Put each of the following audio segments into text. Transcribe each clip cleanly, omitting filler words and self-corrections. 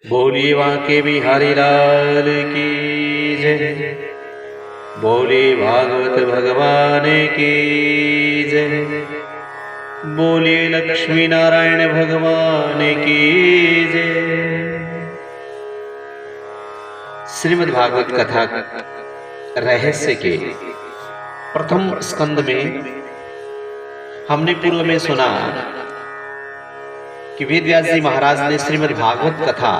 बोलिए बांके बिहारी लाल की जय। बोलिए भागवत भगवान की जय। बोलिए लक्ष्मी नारायण भगवान की जय। श्रीमद् भागवत कथा रहस्य के प्रथम स्कंद में हमने पूर्व में सुना कि वेद व्यास जी महाराज ने श्रीमद् भागवत कथा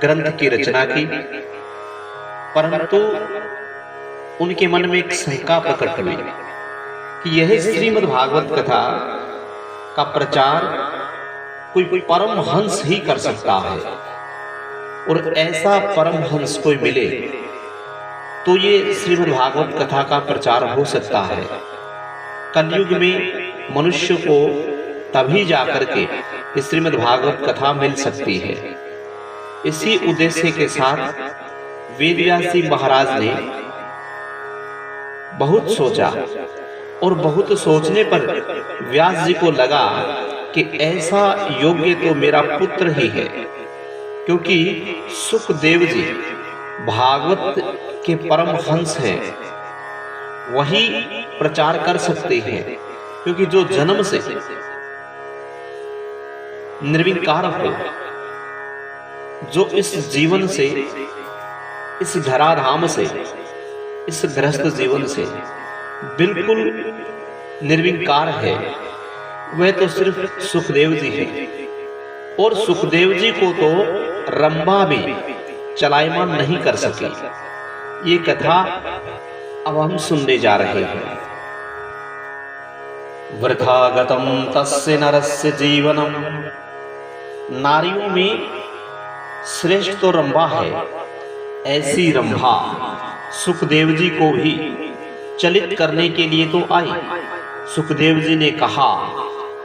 ग्रंथ की रचना की, परंतु उनके मन में एक शंका प्रकट हुई कि यह श्रीमद् भागवत कथा का प्रचार कोई परमहंस ही कर सकता है, और ऐसा परमहंस कोई मिले तो ये श्रीमद् भागवत कथा का प्रचार हो सकता है। कलयुग में मनुष्य को तभी जाकर के श्रीमद् भागवत कथा मिल सकती है। इसी उद्देश्य के साथ वेद व्यास जी महाराज ने बहुत सोचा, और बहुत सोचने पर व्यास जी को लगा कि ऐसा योग्य तो मेरा पुत्र ही है, क्योंकि सुखदेव जी भागवत के परमहंस हैं, वही प्रचार कर सकते हैं। क्योंकि जो जन्म से निर्विकार हो, जो इस जीवन से, इस धराधाम से, इस गृहस्थ जीवन से बिल्कुल निर्विकार है, वह तो सिर्फ सुखदेव जी है। और सुखदेव जी को तो रंभा भी चलायमान नहीं कर सके। ये कथा अब हम सुनने जा रहे हैं। वृथा गतम तस्य नरस्य जीवनम। नारियों में श्रेष्ठ तो रंभा है, ऐसी रंभा सुखदेव जी को भी चलित करने के लिए तो आई। सुखदेव जी ने कहा,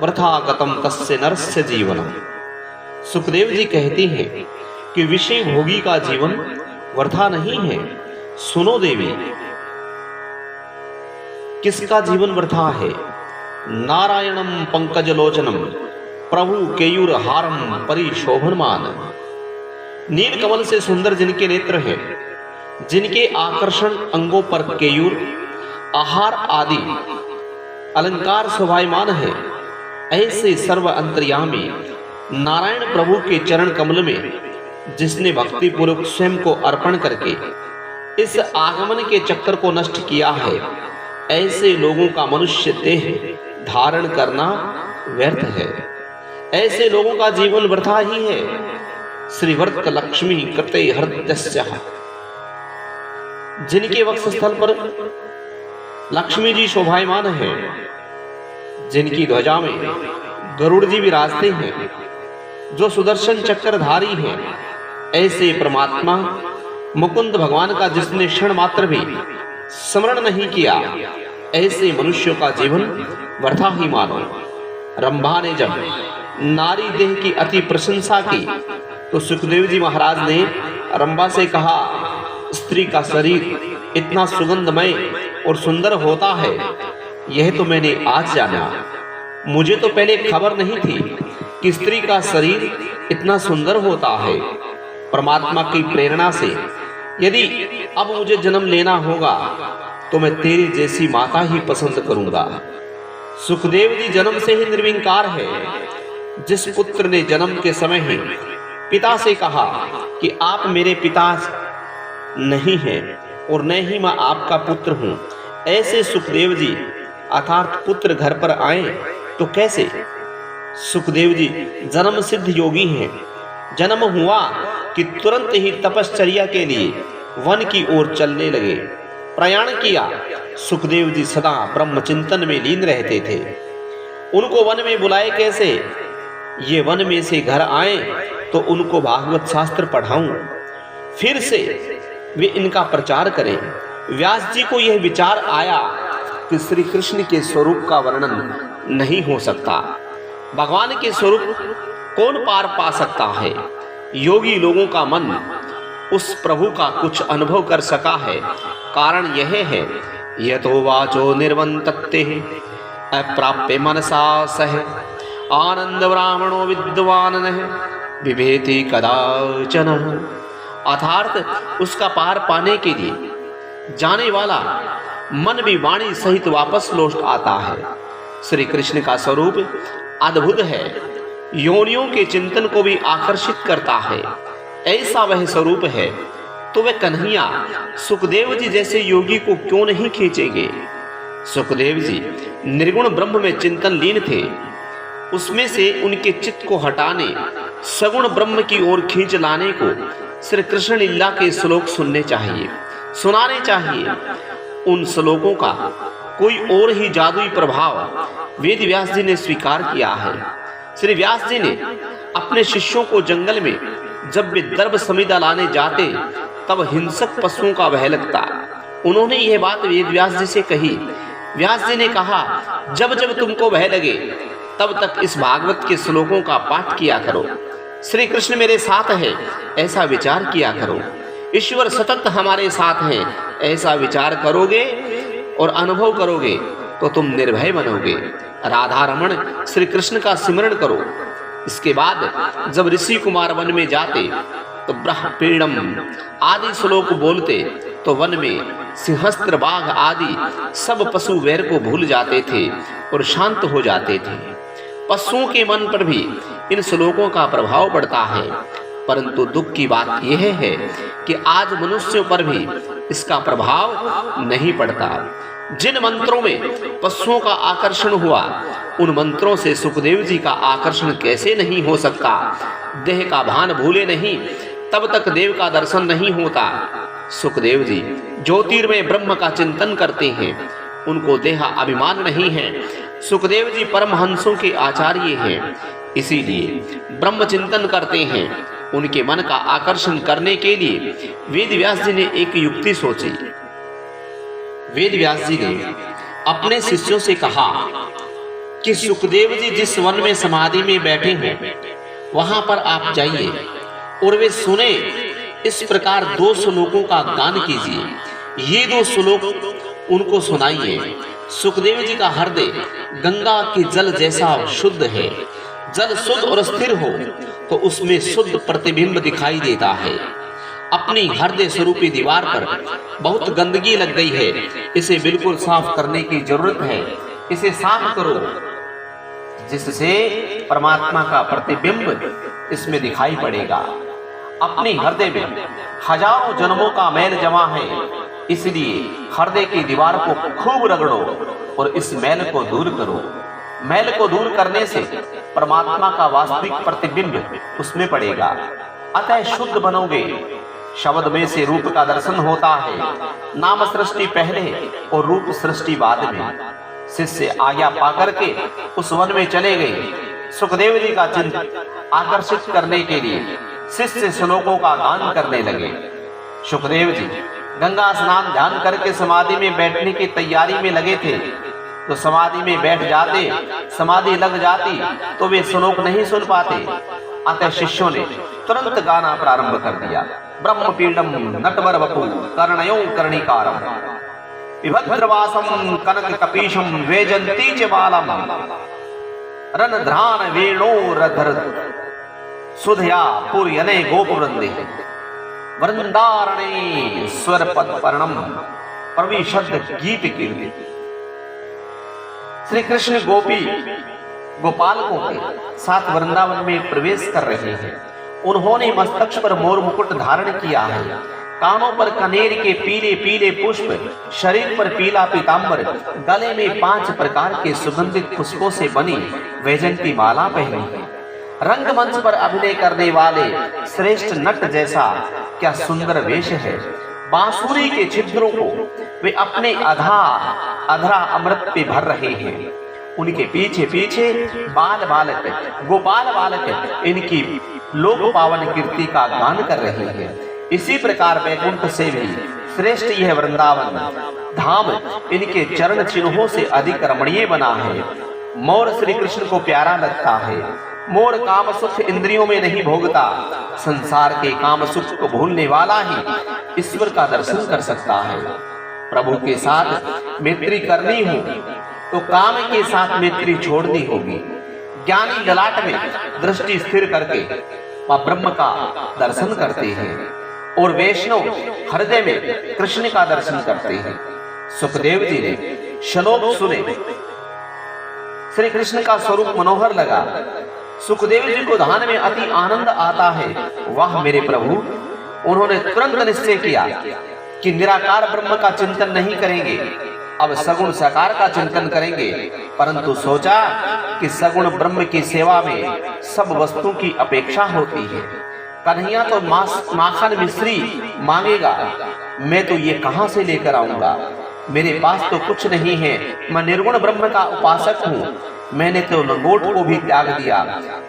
वृथा गतम तस्य नरस्य जीवनम। सुखदेव जी कहते हैं कि विषय भोगी का जीवन वृथा नहीं है। सुनो देवी, किसका जीवन वृथा है? नारायणम पंकजलोचनम प्रभु केयूर हारम परिशोभनमान। नील कमल से सुंदर जिनके नेत्र हैं, जिनके आकर्षण अंगों पर केयूर आहार आदि अलंकार शोभायमान है, ऐसे सर्व अंतर्यामी नारायण प्रभु के चरण कमल में जिसने भक्ति पूर्वक स्वयं को अर्पण करके इस आगमन के चक्कर को नष्ट किया है, ऐसे लोगों का मनुष्य देह धारण करना व्यर्थ है। ऐसे लोगों का जीवन वृथा ही है। श्रीवर्त लक्ष्मी कृते हृदयस्य। जिनके वक्षस्थल पर लक्ष्मी जी शोभायमान है, जिनकी ध्वजा में गरुड़ जी विराजते हैं, जो सुदर्शन चक्रधारी हैं, ऐसे परमात्मा मुकुंद भगवान का जिसने क्षण मात्र भी स्मरण नहीं किया, ऐसे मनुष्यों का जीवन वृथा ही मानो। रंभा ने जब नारी देह की अति प्रशंसा की तो सुखदेव जी महाराज ने रंभा से कहा, स्त्री का शरीर इतना सुगंधमय और सुंदर होता है, यह तो मैंने आज जाना। मुझे तो पहले खबर नहीं थी कि स्त्री का शरीर इतना सुंदर होता है। परमात्मा की प्रेरणा से यदि अब मुझे जन्म लेना होगा तो मैं तेरी जैसी माता ही पसंद करूंगा। सुखदेव जी जन्म से ही निर्विकार है। जिस पुत्र ने जन्म के समय ही पिता से कहा कि आप मेरे पिता नहीं हैं और न ही मैं आपका पुत्र हूं, ऐसे सुखदेव जी अर्थात पुत्र घर पर आए तो कैसे? सुखदेव जी जन्म सिद्ध योगी हैं। जन्म हुआ कि तुरंत ही तपश्चर्या के लिए वन की ओर चलने लगे। प्रयाण किया। सुखदेव जी सदा ब्रह्म चिंतन में लीन रहते थे। उनको वन में बुलाए कैसे? ये वन में से घर आए तो उनको भागवत शास्त्र पढ़ाऊं, फिर से वे इनका प्रचार करें। व्यास जी को यह विचार आया कि श्री कृष्ण के स्वरूप का वर्णन नहीं हो सकता। भगवान के स्वरूप कौन पार पा सकता है? योगी लोगों का मन उस प्रभु का कुछ अनुभव कर सका है। कारण यह है, यतो वाचो निर्वंतते अप्राप्य मनसा सह आनंद ब्राह्मणो विद्वान विभेति कदाचन। अर्थात उसका पार पाने के लिए जाने वाला मन भी वाणी सहित वापस लौट आता है। श्री कृष्ण का स्वरूप अद्भुत है, योनियों के चिंतन को भी आकर्षित करता है। ऐसा वह स्वरूप है तो वह कन्हैया सुखदेव जी जैसे योगी को क्यों नहीं खींचेंगे। सुखदेव जी निर्गुण ब्रह्म में चिंतन लीन थे, उसमें से उनके चित्त को हटाने सगुण ब्रह्म की ओर खींच लाने को श्री कृष्ण लीला के श्लोक सुनने चाहिए, सुनाने चाहिए। उन श्लोकों का कोई और ही जादुई प्रभाव वेद व्यास जी ने स्वीकार किया है। श्री व्यास जी ने अपने शिष्यों को जंगल में जब वे दर्भ समिधा लाने जाते तब हिंसक पशुओं का भय लगता। उन्होंने यह बात वेद व्यास जी से कही। व्यास जी ने कहा, जब जब तुमको भय लगे तब तक इस भागवत के श्लोकों का पाठ किया करो। श्री कृष्ण मेरे साथ है ऐसा विचार किया करो, ईश्वर सतत हमारे साथ हैं ऐसा विचार करोगे और अनुभव करोगे तो तुम निर्भय बनोगे। राधा रमण श्री कृष्ण का सिमरण करो। इसके बाद जब ऋषि कुमार वन में जाते तो ब्रह्मपीडम आदि श्लोक बोलते तो वन में सिंहस्त्र बाघ आदि सब पशु वैर को भूल जाते थे और शांत हो जाते थे। पशुओं के मन पर भी इन श्लोकों का प्रभाव पड़ता है, परंतु दुख की बात यह है कि आज मनुष्यों पर भी इसका प्रभाव नहीं पड़ता। जिन मंत्रों में पशुओं का आकर्षण हुआ उन मंत्रों से सुखदेव जी का आकर्षण कैसे नहीं हो सकता। देह का भान भूले नहीं तब तक देव का दर्शन नहीं होता। सुखदेव जी ज्योतिर्मय ब्रह्म का चिंतन करते हैं, उनको देहा अभिमान नहीं है। सुखदेव जी परमहंसों के आचार्य हैं, इसीलिए ब्रह्म चिंतन करते हैं। उनके मन का आकर्षण करने के लिए वेद व्यास जी ने एक युक्ति सोची। वेद व्यास जी ने अपने शिष्यों से कहा कि सुखदेव जी जिस वन में समाधि में बैठे हैं वहां पर आप जाइए और वे सुने इस प्रकार 2 श्लोकों का गान कीजिए। ये 2 श्लोक उनको सुनाइए। सुखदेव जी का हृदय गंगा के जल जैसा शुद्ध है। जल शुद्ध और स्थिर हो तो उसमें शुद्ध प्रतिबिंब दिखाई देता है। अपनी हृदय स्वरूपी दीवार पर बहुत गंदगी लग गई है, इसे बिल्कुल साफ करने की जरूरत है। इसे साफ करो जिससे परमात्मा का प्रतिबिंब इसमें दिखाई पड़ेगा। अपने हृदय में हजारों जन्मों का मैल जमा है, इसलिए हृदय की दीवार को खूब रगड़ो और इस मैल को दूर करो। मैल को दूर करने से परमात्मा का वास्तविक प्रतिबिंब उसमें पड़ेगा। अतः शुद्ध बनोगे। शब्द में से रूप का दर्शन होता है। नाम सृष्टि पहले और रूप सृष्टि बाद में। शिष्य आज्ञा पाकर के उस वन में चले गए। सुखदेव जी का चिंतन आकर्षित करने के लिए शिष्य श्लोकों का गान करने लगे। सुखदेव जी गंगा स्नान ध्यान करके समाधि में बैठने की तैयारी में लगे थे, तो समाधि में बैठ जाते, समाधि लग जाती तो वे श्लोक नहीं सुन पाते। अतः शिष्यों ने तुरंत गाना प्रारंभ कर दिया। ब्रह्मपीडम नटवर वपु कर्णयो कर्णिकारम विभद्रवासम कनक कपीशम वेजंती च बालम रणध्रान वेणोरधर सुधया पुर्यने गोपुरंदे वृंदारणे स्वर पद पर्णम प्रविशद गीत कीर्ति। श्री कृष्ण गोपालकों के साथ वृंदावन में प्रवेश कर रहे हैं। उन्होंने मस्तक पर मोर मुकुट धारण किया है, कानों पर कनेर के पीले पीले पुष्प, शरीर पर पीला पीतांबर, गले में 5 प्रकार के सुगंधित पुष्पों से बनी वैजंती माला पहनी है। रंगमंच पर अभिनय करने वाले श्रेष्ठ नट जैसा क्या सुंदर वेश है। बांसुरी के छिद्रों को वे अपने अधरा अमृत पे भर रहे हैं। उनके पीछे पीछे बाल बालक गोपाल बालक इनकी लोक पावन कीर्ति का गान कर रहे हैं। इसी प्रकार वैकुंठ से भी श्रेष्ठ यह वृंदावन धाम इनके चरण चिन्हों से अधिक रमणीय बना है। मोर श्री कृष्ण को प्यारा लगता है। मोर काम सुख इंद्रियों में नहीं भोगता। संसार के काम सुख को भूलने वाला ही ईश्वर का दर्शन कर सकता है। प्रभु के साथ मैत्री करनी हो तो काम के साथ मैत्री छोड़नी होगी। ज्ञानी ललाट में दृष्टि स्थिर करके वह ब्रह्म का दर्शन करते हैं और वैष्णव हृदय में कृष्ण का दर्शन करते हैं। सुखदेव जी ने श्लोक सुने, श्री कृष्ण का स्वरूप मनोहर लगा। सुखदेव जी को ध्यान में अति आनंद आता है। वाह मेरे प्रभु! उन्होंने तुरंत निश्चय किया कि निराकार ब्रह्म का चिंतन नहीं करेंगे, अब सगुण साकार का चिंतन करेंगे। परंतु सोचा कि सगुण ब्रह्म की सेवा में सब वस्तुओं की अपेक्षा होती है। कन्हैया तो माखन मिश्री मांगेगा, मैं तो ये कहां से लेकर आऊंगा? मेरे पास तो कुछ नहीं है, मैं निर्गुण ब्रह्म का उपासक हूँ। मैंने तो लंगोट को भी त्याग दिया।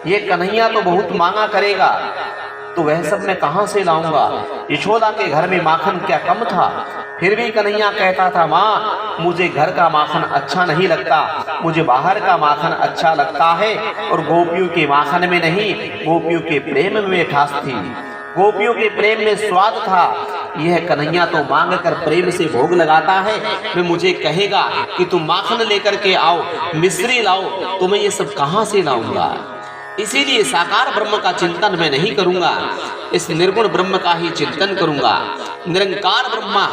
ये कन्हैया तो बहुत मांगा करेगा, तो वह सब मैं कहां से लाऊंगा? यशोदा के घर में माखन क्या कम था? फिर भी कन्हैया कहता था, माँ मुझे घर का माखन अच्छा नहीं लगता, मुझे बाहर का माखन अच्छा लगता है। और गोपियों के माखन में नहीं, गोपियों के प्रेम में मिठास थी, गोपियों के प्रेम में स्वाद था। यह कन्हैया तो मांग कर प्रेम से भोग लगाता है, मैं मुझे कहेगा कि तुम माखन लेकर के आओ, मिश्री लाओ, तो मैं ये सब कहां से लाऊंगा? इसीलिए साकार ब्रह्म का चिंतन मैं नहीं करूंगा, इस निर्गुण ब्रह्म का ही चिंतन करूंगा। निरंकार ब्रह्मा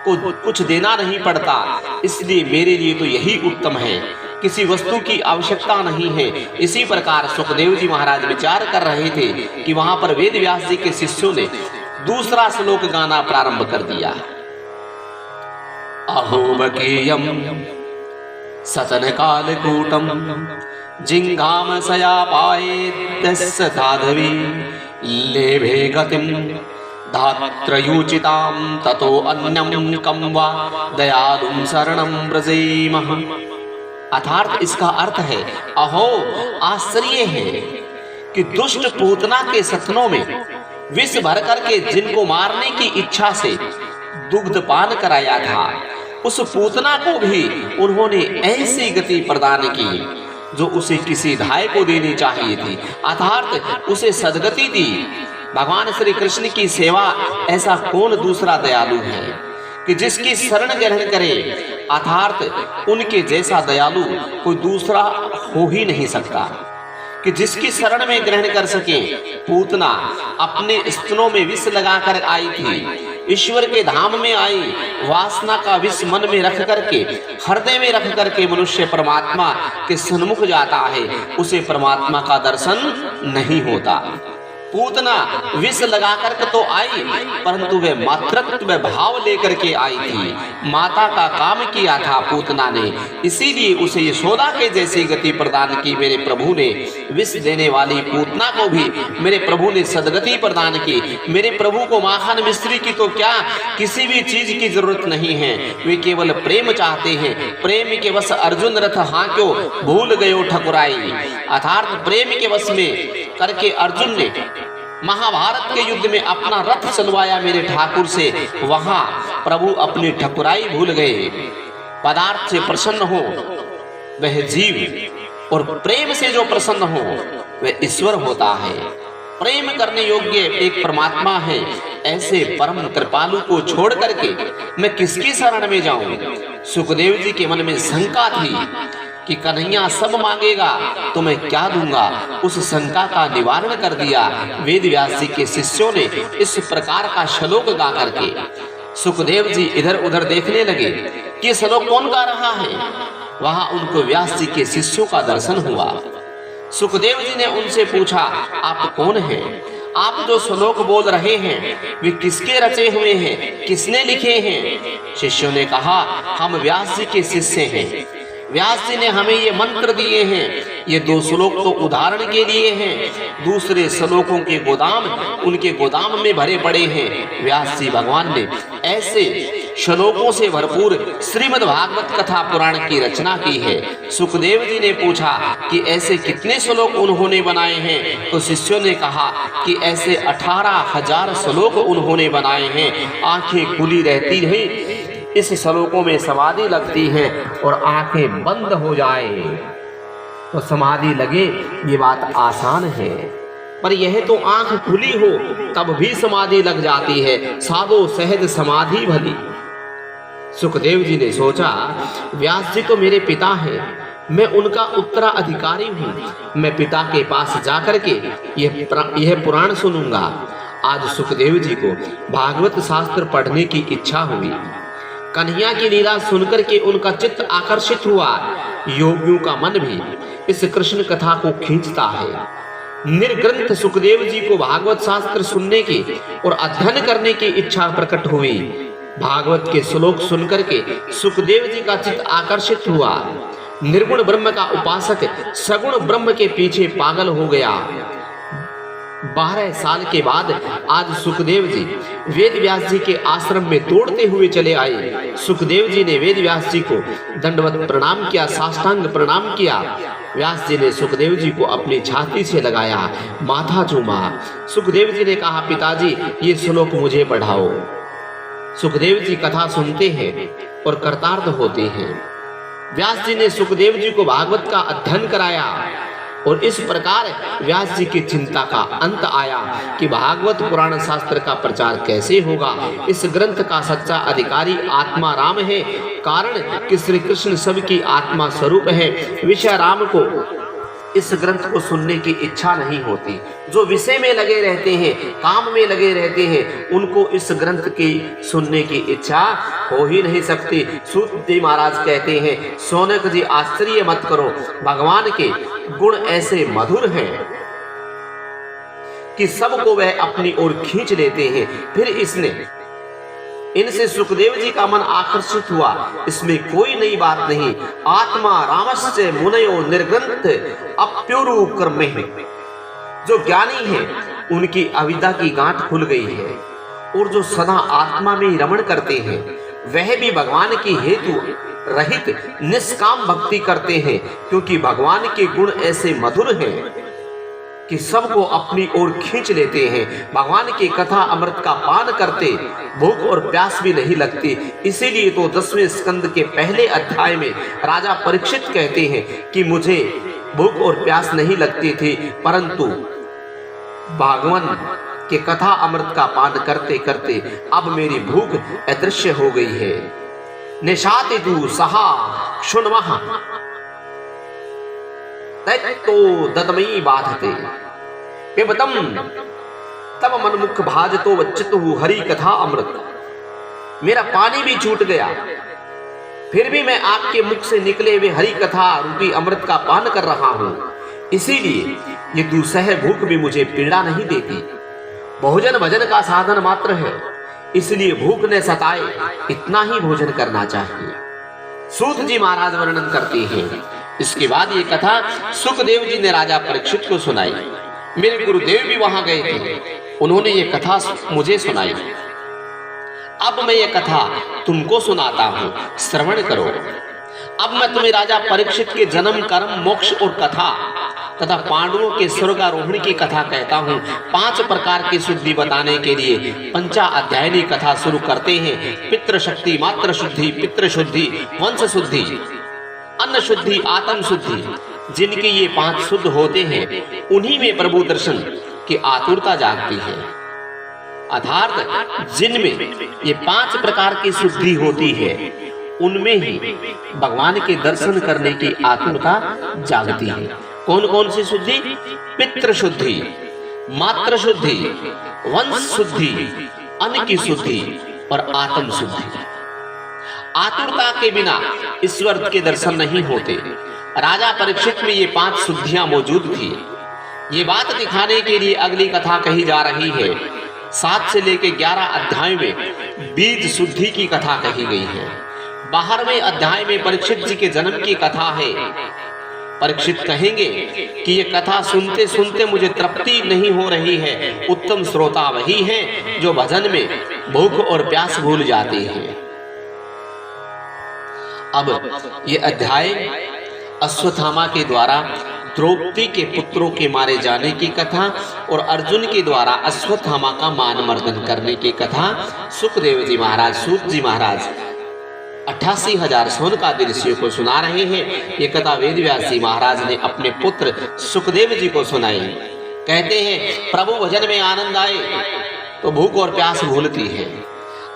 को कुछ देना नहीं पड़ता, इसलिए मेरे लिए तो यही उत्तम है, किसी वस्तु की आवश्यकता नहीं है। इसी प्रकार सुखदेव जी महाराज विचार कर रहे थे कि वहां पर वेद व्यास जी के शिष्यों ने दूसरा श्लोक गाना प्रारंभ कर दिया। अहोबकेयम सतन कालकूटम जिंघाम सयापाये साधवी लेभे गतिम धात्रयूचिताम ततो अन्यम कम वा दयालुम शरणम व्रजेमः। अर्थात इसका अर्थ है, अहो आश्चर्य है कि दुष्ट पूतना के सथनों में विष भर करके जिनको मारने की इच्छा से दुग्ध पान कराया था, उस पूतना को भी उन्होंने ऐसी गति प्रदान की जो उसे किसी धाय को देनी चाहिए थी, अर्थात उसे सदगति दी। भगवान श्री कृष्ण की सेवा ऐसा कौन दूसरा दयालु है कि जिसकी शरण ग्रहण करे, अर्थात उनके जैसा दयालु कोई दूसरा हो ही नहीं सकता कि जिसकी शरण में ग्रहण कर सके। पूतना अपने स्तनों में विष लगाकर आई थी, ईश्वर के धाम में आई, वासना का विष मन में रख करके, हृदय में रख करके मनुष्य परमात्मा के सन्मुख जाता है, उसे परमात्मा का दर्शन नहीं होता। पूतना विष लगा करके तो आई, परंतु वे मातृत्व भाव लेकर के आई थी, माता का काम किया था पूतना ने, इसीलिए उसे यशोदा के जैसी गति प्रदान की मेरे प्रभु ने। विष देने वाली पूतना को भी मेरे प्रभु ने सदगति प्रदान की। मेरे प्रभु को माखन मिश्री की तो क्या, किसी भी चीज की जरूरत नहीं है, वे केवल प्रेम चाहते हैं। प्रेम के वश अर्जुन रथ हांक्यो भूल गयो ठकुराई, अर्थात प्रेम के वश में करके अर्जुन ने महाभारत के युद्ध में अपना रथ चलवाया मेरे ठाकुर से, वहां प्रभु अपनी ठकुराई भूल गए। पदार्थ से प्रसन्न हो वह जीव, और प्रेम से जो प्रसन्न हो वह ईश्वर होता है। प्रेम करने योग्य एक परमात्मा है, ऐसे परम कृपालु को छोड़ करके मैं किसकी शरण में जाऊं? सुखदेव जी के मन में शंका थी कि कन्हैया सब मांगेगा तो मैं क्या दूंगा। उस शंका का निवारण कर दिया वेद व्यास जी के शिष्यों ने इस प्रकार का श्लोक गा करके। सुखदेव जी इधर उधर देखने लगे कि श्लोक कौन गा रहा है। वहां उनको व्यास जी के शिष्यों का दर्शन हुआ। सुखदेव जी ने उनसे पूछा, आप कौन हैं? आप जो श्लोक बोल रहे हैं वे किसके रचे हुए हैं, किसने लिखे हैं? शिष्यों ने कहा, हम व्यास जी के शिष्य हैं। व्यास जी ने हमें ये मंत्र दिए हैं। ये दो श्लोक तो उदाहरण के लिए हैं, दूसरे श्लोकों के गोदाम उनके गोदाम में भरे पड़े हैं। व्यास जी भगवान ने ऐसे श्लोकों से भरपूर श्रीमद् भागवत कथा पुराण की रचना की है। सुखदेव जी ने पूछा कि ऐसे कितने श्लोक उन्होंने बनाए हैं? तो शिष्यों ने कहा कि ऐसे 18,000 श्लोक उन्होंने बनाए हैं। आंखें खुली रहती हैं, इस श्लोकों में समाधि लगती है, और आंखें बंद हो जाए तो समाधि लगे, ये बात आसान है। पर यह तो आंख खुली हो तब भी समाधि लग जाती है, साधो सहज समाधि भली। सुखदेव जी ने सोचा, व्यास जी तो मेरे पिता हैं, मैं उनका उत्तराधिकारी हूँ। मैं पिता के पास जाकर के यह पुराण सुनूंगा। आज सुखदेव जी को भागवत शास्त्र पढ़ने की इच्छा हुई। कन्हैया की लीला सुनकर के उनका चित्त आकर्षित हुआ। योगियों का मन भी इस कृष्ण कथा को खींचता है। निर्ग्रंथ सुखदेव जी को भागवत शास्त्र सुनने की और अध्ययन करने की इच्छा प्रकट हुई। भागवत के श्लोक सुनकर के सुखदेव जी का चित्त आकर्षित हुआ। निर्गुण ब्रह्म का उपासक सगुण ब्रह्म के पीछे पागल हो गया। 12 साल के बाद आज सुखदेव जी वेद व्यास जी के आश्रम में दौड़ते हुए चले आए। सुखदेव जी ने वेद व्यास जी को दंडवत प्रणाम किया, साष्टांग प्रणाम किया। व्यास जी ने सुखदेव जी को अपनी छाती से लगाया, माथा चूमा। सुखदेव जी ने कहा, पिताजी ये श्लोक मुझे पढ़ाओ। सुखदेव जी कथा सुनते हैं और कृतार्थ होते हैं। व्यास जी ने सुखदेव जी को भागवत का अध्ययन कराया और इस प्रकार व्यास जी की चिंता का अंत आया कि भागवत पुराण शास्त्र का प्रचार कैसे होगा। इस ग्रंथ का सच्चा अधिकारी आत्मा राम है, कारण कि श्री कृष्ण सबकी आत्मा स्वरूप है। विषय राम को इस ग्रंथ को सुनने की इच्छा नहीं होती। जो विषय में लगे रहते हैं, काम में लगे रहते हैं, उनको इस ग्रंथ की सुनने की इच्छा हो ही नहीं सकती। सूत जी महाराज कहते हैं, शौनक जी आश्चर्य मत करो, भगवान के गुण ऐसे मधुर हैं कि सबको वह अपनी ओर खींच लेते हैं। फिर इनसे सुखदेव जी का मन आकर्षित हुआ। इसमें कोई नई बात नहीं। आत्मा रामस्य मुनयो निर्ग्रंथ अप्युरु कर्मे। जो ज्ञानी है उनकी अविद्या की गांठ खुल गई है और जो सदा आत्मा में रमण करते हैं वह भी भगवान की हेतु रहित निष्काम भक्ति करते हैं, क्योंकि भगवान के गुण ऐसे मधुर हैं कि सबको अपनी ओर खींच लेते हैं। भगवान की कथा अमृत का पान करते भूख और प्यास भी नहीं लगती। इसीलिए तो 10वें स्कंद के पहले अध्याय में राजा परीक्षित कहते हैं कि मुझे भूख और प्यास नहीं लगती थी, परंतु भगवान के कथा अमृत का पान करते करते अब मेरी भूख अदृश्य हो गई है। निशाति तू सहा क्षुण्मः तो दतमयी बाधते पिबतम तब मनमुख भाजतो वच्चितु हरि कथा अमृत। मेरा पानी भी छूट गया, फिर भी मैं आपके मुख से निकले हुए हरि कथा रूपी अमृत का पान कर रहा हूं। इसीलिए ये दुसह भूख भी मुझे पीड़ा नहीं देती। भोजन भजन का साधन मात्र है, इसलिए भूख न सताए इतना ही भोजन करना चाहिए। सूत जी महाराज वर्णन करते हैं। इसके बाद ये कथा सुखदेव जी ने राजा परीक्षित को सुनाई। मेरे गुरुदेव भी वहां गए थे, उन्होंने ये कथा मुझे सुनाई। अब मैं ये कथा तुमको सुनाता हूं, श्रवण करो। अब मैं तुम्हें राजा परीक्षित के जन्म, कर्म, मोक्ष और कथा तथा पांडवों के स्वर्गारोहण की कथा कहता हूं। 5 प्रकार की शुद्धि बताने के लिए 5 अध्यायनी कथा शुरू करते हैं। पितृ शक्ति, मातृ शुद्धि, पितृ शुद्धि, वंश शुद्धि, अन्न शुद्धि, आत्म शुद्धि। जिनके ये 5 शुद्ध होते हैं उन्हीं में प्रभु दर्शन की आतुरता जागती है। अर्थात जिनमें ये 5 प्रकार की शुद्धि होती है उनमें ही भगवान के दर्शन करने की आतुरता जागती है। कौन कौन सी शुद्धि? पितृ शुद्धि, मातृ शुद्धि, वंश शुद्धि, अन्न की शुद्धि और आत्म शुद्धि। आतुरता के बिना ईश्वर के दर्शन नहीं होते। राजा परीक्षित में ये 5 शुद्धियां मौजूद थी। ये बात दिखाने के लिए अगली कथा कही जा रही है। 7 से लेकर 11 अध्याय में बीज शुद्धि की कथा कही गई है। 12वें अध्याय में परीक्षित जी के जन्म की कथा है। परीक्षित कहेंगे कि ये कथा सुनते सुनते मुझे तृप्ति नहीं हो रही है। उत्तम श्रोता वही है जो भजन में भूख और प्यास भूल जाते हैं। अब ये अध्याय अश्वत्थामा के द्वारा द्रौपदी के पुत्रों के मारे जाने की कथा और अर्जुन के द्वारा अश्वत्थामा का मान मर्दन करने की कथा सुखदेव जी महाराज, सूत जी महाराज 88,000 सोन का ऋषियों को सुना रहे हैं। ये कथा वेद व्यास जी महाराज ने अपने पुत्र सुखदेव जी को सुनाई। कहते हैं, प्रभु भजन में आनंद आए तो भूख और प्यास भूलती है।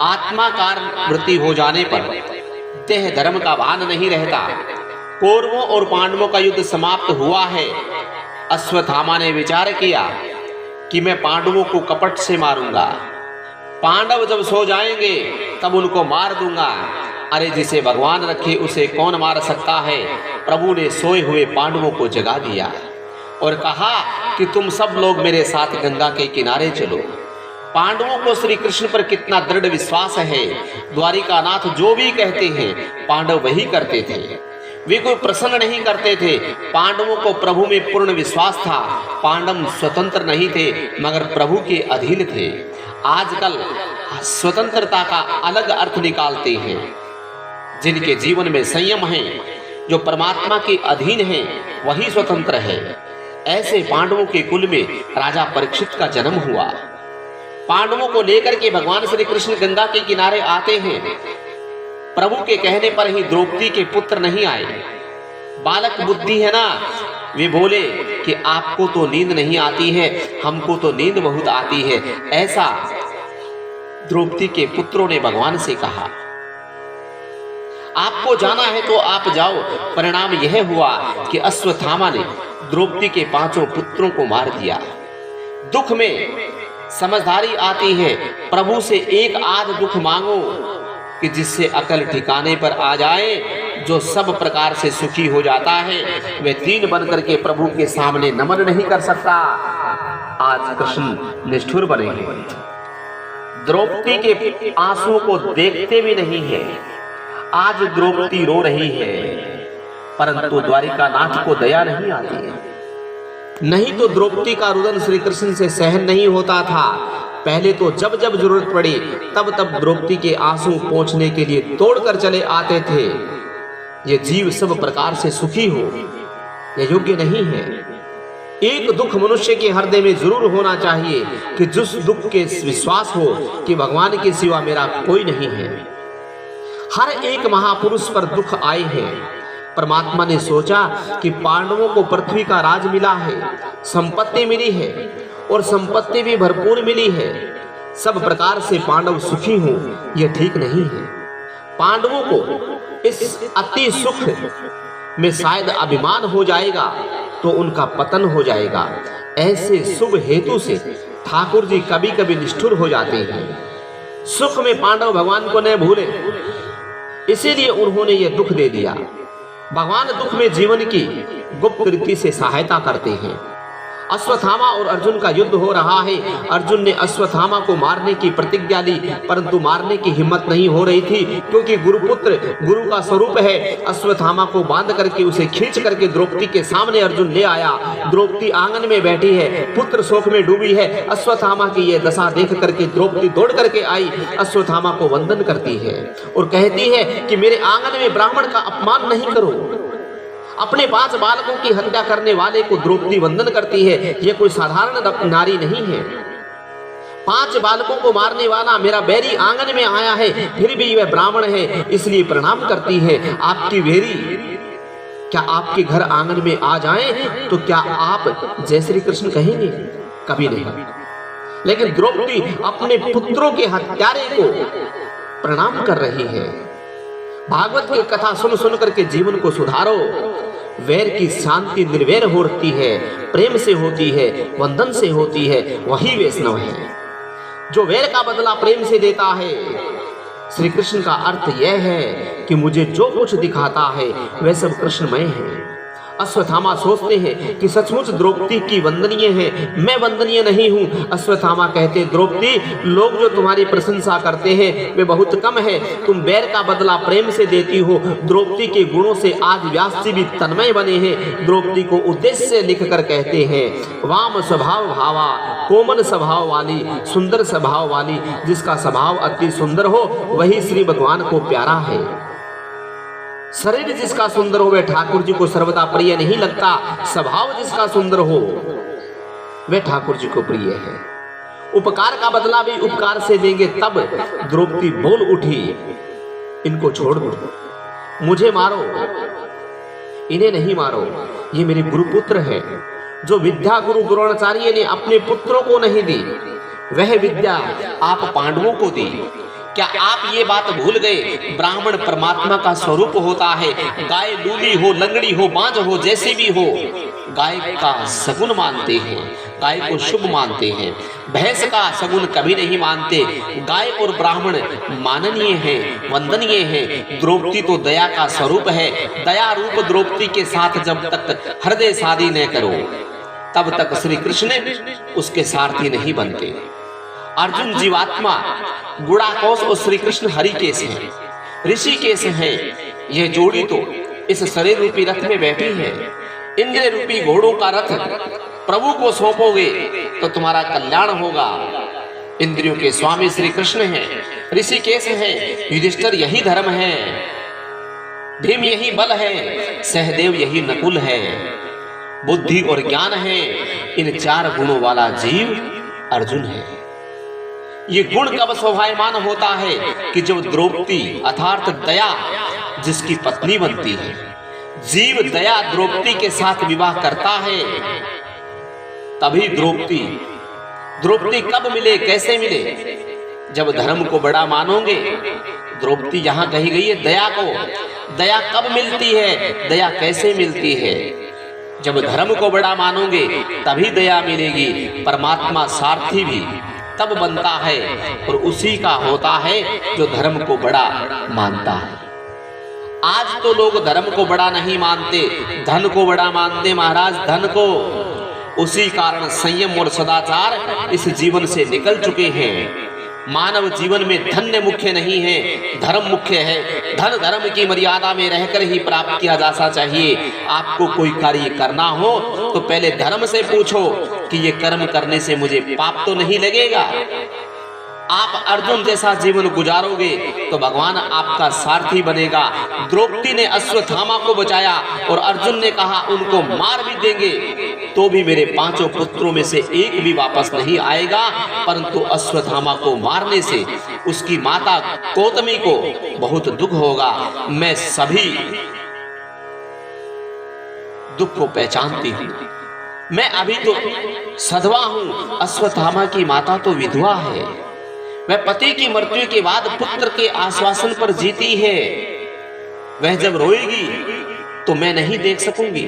आत्माकार वृत्ति हो जाने पर देह धर्म का भान नहीं रहता। कौरवों और पांडवों का युद्ध समाप्त हुआ है। अश्वत्थामा ने विचार किया कि मैं पांडवों को कपट से मारूंगा, पांडव जब सो जाएंगे तब उनको मार दूंगा। अरे जिसे भगवान रखे उसे कौन मार सकता है। प्रभु ने सोए हुए पांडवों को जगा दिया और कहा कि तुम सब लोग मेरे साथ गंगा के किनारे चलो। पांडवों को श्री कृष्ण पर कितना दृढ़ विश्वास है। द्वारिकानाथ जो भी कहते हैं पांडव वही करते थे। वे कोई प्रसन्न नहीं करते थे। पांडवों को प्रभु में पूर्ण विश्वास था। पांडव स्वतंत्र नहीं थे मगर प्रभु के अधीन थे। आजकल स्वतंत्रता का अलग अर्थ निकालते हैं। जिनके जीवन में संयम है, जो परमात्मा के अधीन है, वही स्वतंत्र है। ऐसे पांडवों के कुल में राजा परीक्षित का जन्म हुआ। पांडवों को लेकर के भगवान श्री कृष्ण गंगा के किनारे आते हैं। प्रभु के कहने पर ही द्रौपदी के पुत्र नहीं आए। बालक बुद्धि है ना, वे बोले कि आपको तो नींद नहीं आती है, हमको तो नींद बहुत आती है। ऐसा द्रौपदी के पुत्रों ने भगवान से कहा। आपको जाना है तो आप जाओ। परिणाम यह हुआ कि अश्वत्थामा ने द्रौपदी के 5 पुत्रों को मार दिया। दुख में समझदारी आती है। प्रभु से एक आध दुख मांगो कि जिससे अकल ठिकाने पर आ जाए। जो सब प्रकार से सुखी हो जाता है वह 3 बनकर के प्रभु के सामने नमन नहीं कर सकता। आज कृष्ण निष्ठुर बने हैं। द्रौपदी के आंसुओं को देखते भी नहीं है। आज द्रौपदी रो रही है, परंतु द्वारिकानाथ को दया नहीं आती है। नहीं तो द्रौपदी का रुदन श्री कृष्ण से सहन नहीं होता था। पहले तो जब जब जरूरत पड़ी तब तब द्रौपदी के आंसू पोंछने के लिए तोड़कर चले आते थे। ये जीव सब प्रकार से सुखी हो, यह योग्य नहीं है। एक दुख मनुष्य के हृदय में जरूर होना चाहिए कि जिस दुख के विश्वास हो कि भगवान के सिवा मेरा कोई नहीं है। हर एक महापुरुष पर दुख आए हैं। परमात्मा ने सोचा कि पांडवों को पृथ्वी का राज मिला है, संपत्ति मिली है और संपत्ति भी भरपूर मिली है। सब प्रकार से पांडव सुखी हों, यह ठीक नहीं है। पांडवों को इस अति सुख में शायद अभिमान हो जाएगा तो उनका पतन हो जाएगा। ऐसे शुभ हेतु से ठाकुर जी कभी कभी निष्ठुर हो जाते हैं। सुख में पांडव भगवान को न भूले, इसीलिए उन्होंने यह दुख दे दिया। भगवान दुख में जीवन की गुप्त रीति से सहायता करते हैं। अश्वत्थामा और अर्जुन का युद्ध हो रहा है। अर्जुन ने अश्वत्थामा को मारने की प्रतिज्ञा ली, परंतु मारने की हिम्मत नहीं हो रही थी, क्योंकि गुरुपुत्र गुरु का स्वरूप है। अश्वत्थामा को बांध करके उसे खींच करके द्रौपदी के सामने अर्जुन ले आया। द्रौपदी आंगन में बैठी है, पुत्र शोक में डूबी है। अश्वत्थामा की यह दशा देख करके द्रौपदी दौड़ करके आई, अश्वत्थामा को वंदन करती है और कहती है कि मेरे आंगन में ब्राह्मण का अपमान नहीं करो। अपने 5 बालकों की हत्या करने वाले को द्रौपदी वंदन करती है। यह कोई साधारण नारी नहीं है। 5 बालकों को मारने वाला मेरा बैरी आंगन में आया है, फिर भी वह ब्राह्मण है, इसलिए प्रणाम करती है। आपकी वेरी क्या आपके घर आंगन में आ जाएं तो क्या आप जय श्री कृष्ण कहेंगे? कभी नहीं। लेकिन द्रौपदी अपने पुत्रों के हत्यारे को प्रणाम कर रही है। भागवत की कथा सुन सुन करके जीवन को सुधारो। वैर की शांति निर्वैर होती है, प्रेम से होती है, वंदन से होती है, वही वैष्णव है। जो वैर का बदला प्रेम से देता है। श्री कृष्ण का अर्थ यह है कि मुझे जो कुछ दिखाता है वह सब कृष्णमय है। अश्वत्थामा सोचते हैं कि सचमुच द्रौपदी की वंदनीय है, मैं वंदनीय नहीं हूँ। अश्वत्थामा कहते, द्रौपदी लोग जो तुम्हारी प्रशंसा करते हैं वे बहुत कम है, तुम बैर का बदला प्रेम से देती हो। द्रौपदी के गुणों से आज व्यास जी भी तन्मय बने हैं। द्रौपदी को उद्देश्य से लिख कर कहते हैं, वाम स्वभाव भावा, कोमल स्वभाव वाली, सुंदर स्वभाव वाली। जिसका स्वभाव अति सुंदर हो वही श्री भगवान को प्यारा है। शरीर जिसका सुंदर हो वह ठाकुर जी को सर्वदा प्रिय नहीं लगता। स्वभाव जिसका सुंदर हो वह ठाकुर जी को प्रिय है। उपकार का बदला भी उपकार से देंगे। तब द्रौपदी बोल उठी, इनको छोड़ दो, मुझे मारो, इन्हें नहीं मारो। ये मेरे गुरुपुत्र हैं। जो विद्या गुरु द्रोणाचार्य ने अपने पुत्रों को नहीं दी, वह विद्या आप पांडवों को दी। क्या आप ये बात भूल गए? ब्राह्मण परमात्मा का स्वरूप होता है। गाय लूली हो, लंगड़ी हो, बांझ हो, जैसी भी हो, गाय का सगुन मानते हैं, गाय को शुभ मानते हैं। भैंस का सगुन कभी नहीं मानते। गाय और ब्राह्मण माननीय है, वंदनीय है। द्रौपदी तो दया का स्वरूप है। दया रूप द्रौपदी के साथ जब तक हृदय शादी न करो, तब तक श्री कृष्ण उसके सारथी नहीं बनते। अर्जुन जीवात्मा, गुड़ाकोश और श्री कृष्ण हरिकेश हैं, ऋषिकेश हैं। यह जोड़ी तो इस शरीर रूपी रथ में बैठी है। इंद्र रूपी घोड़ों का रथ प्रभु को सौंपोगे तो तुम्हारा कल्याण होगा। इंद्रियों के स्वामी श्री कृष्ण हैं, ऋषिकेश हैं, युधिष्ठिर यही धर्म है, भीम यही बल है, सहदेव यही नकुल है। बुद्धि और ज्ञान है, इन 4 गुणों वाला जीव अर्जुन है। ये गुण कब शोभायमान होता है कि जब द्रौपदी अर्थात दया जिसकी पत्नी बनती है, जीव दया द्रौपदी के साथ विवाह करता है, तभी द्रौपदी कब मिले, कैसे मिले? जब धर्म को बड़ा मानोगे। द्रौपदी यहां कही गई है दया को। दया कब मिलती है, दया कैसे मिलती है? जब धर्म को बड़ा मानोगे तभी दया मिलेगी। परमात्मा सारथी भी तब बनता है और उसी का होता है जो धर्म को बड़ा मानता है। आज तो लोग धर्म को बड़ा नहीं मानते, धन को बड़ा मानते महाराज, धन को। उसी कारण संयम और सदाचार इस जीवन से निकल चुके हैं। मानव जीवन में धन्य मुख्य नहीं है, धर्म मुख्य है। धन धर्म की मर्यादा में रहकर ही प्राप्त किया जाना चाहिए। आपको कोई कार्य करना हो तो पहले धर्म से पूछो कि ये कर्म करने से मुझे पाप तो नहीं लगेगा। आप अर्जुन जैसा जीवन गुजारोगे तो भगवान आपका सारथी बनेगा। द्रौपदी ने अश्वत्थामा को बचाया और अर्जुन ने कहा उनको मार भी देंगे तो भी मेरे 5 पुत्रों में से एक भी वापस नहीं आएगा, परंतु अश्वत्थामा को मारने से उसकी माता गौतमी को बहुत दुख होगा। मैं सभी दुख को पहचानती हूँ। मैं अभी तो सधवा हूँ, अश्वत्थामा की माता तो विधवा है। वह पति की मृत्यु के बाद पुत्र के आश्वासन पर जीती है। वह जब रोएगी तो मैं नहीं देख सकूंगी।